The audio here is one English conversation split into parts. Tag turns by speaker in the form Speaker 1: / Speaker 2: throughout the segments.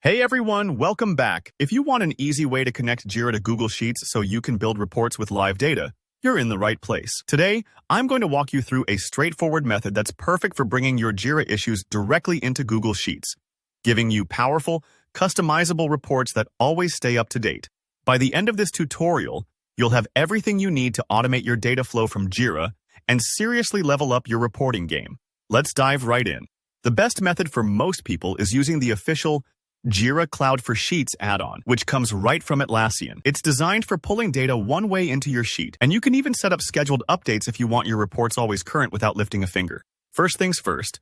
Speaker 1: Hey everyone, welcome back. If you want an easy way to connect Jira to Google Sheets so you can build reports with live data, you're in the right place. Today, I'm going to walk you through a straightforward method that's perfect for bringing your Jira issues directly into Google Sheets, giving you powerful, customizable reports that always stay up to date. By the end of this tutorial, you'll have everything you need to automate your data flow from Jira and seriously level up your reporting game. Let's dive right in. The best method for most people is using the official Jira Cloud for Sheets add-on, which comes right from Atlassian. It's designed for pulling data one way into your sheet, and you can even set up scheduled updates if you want your reports always current without lifting a finger. First things first,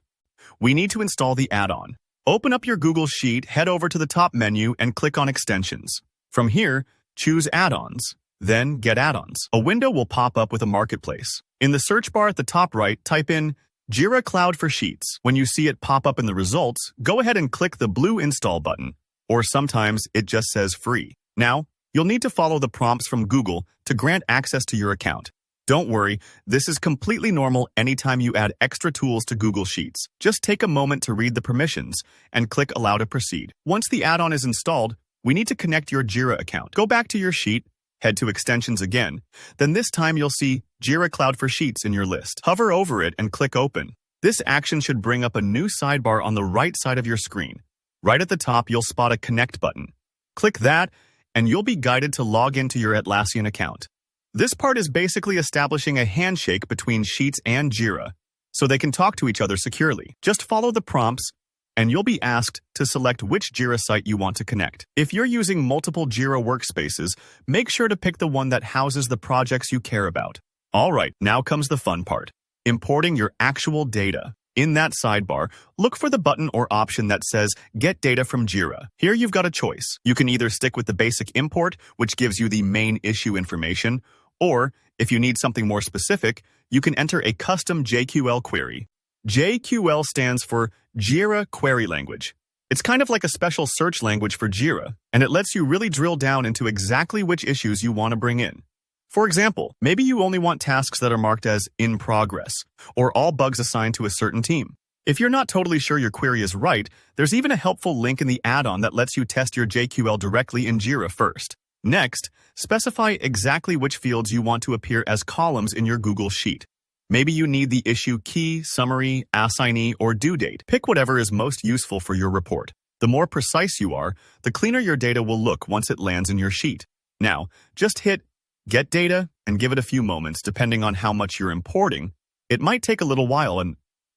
Speaker 1: we need to install the add-on. Open up your Google Sheet, head over to the top menu, and click on Extensions. From here, choose Add-ons, then Get Add-ons. A window will pop up with a marketplace. In the search bar at the top right, type in Jira Cloud for Sheets. When you see it pop up in the results, go ahead and click the blue Install button, or sometimes it just says Free. Now, you'll need to follow the prompts from Google to grant access to your account. Don't worry, this is completely normal anytime you add extra tools to Google Sheets. Just take a moment to read the permissions and click Allow to proceed. Once the add-on is installed, we need to connect your Jira account. Go back to your sheet, head to Extensions again. Then this time you'll see Jira Cloud for Sheets in your list. Hover over it and click Open. This action should bring up a new sidebar on the right side of your screen. Right at the top, you'll spot a Connect button. Click that, and you'll be guided to log into your Atlassian account. This part is basically establishing a handshake between Sheets and Jira, so they can talk to each other securely. Just follow the prompts, and you'll be asked to select which Jira site you want to connect. If you're using multiple Jira workspaces, make sure to pick the one that houses the projects you care about. All right, now comes the fun part, importing your actual data. In that sidebar, look for the button or option that says Get Data from Jira. Here you've got a choice. You can either stick with the basic import, which gives you the main issue information, or if you need something more specific, you can enter a custom JQL query. JQL stands for Jira Query Language. It's kind of like a special search language for Jira, and it lets you really drill down into exactly which issues you want to bring in. For example, maybe you only want tasks that are marked as in progress, or all bugs assigned to a certain team. If you're not totally sure your query is right, there's even a helpful link in the add-on that lets you test your JQL directly in Jira first. Next, specify exactly which fields you want to appear as columns in your Google Sheet. Maybe you need the issue key, summary, assignee, or due date. Pick whatever is most useful for your report. The more precise you are, the cleaner your data will look once it lands in your sheet. Now, just hit Get Data and give it a few moments depending on how much you're importing. It might take a little while,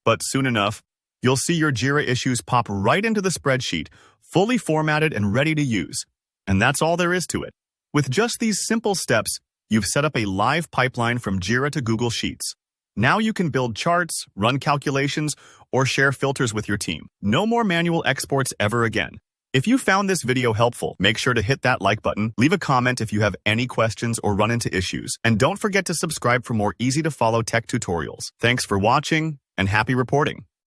Speaker 1: but soon enough, you'll see your Jira issues pop right into the spreadsheet, fully formatted and ready to use. And that's all there is to it. With just these simple steps, you've set up a live pipeline from Jira to Google Sheets. Now you can build charts, run calculations, or share filters with your team. No more manual exports ever again. If you found this video helpful, make sure to hit that like button, leave a comment if you have any questions or run into issues, and don't forget to subscribe for more easy-to-follow tech tutorials. Thanks for watching, and happy reporting.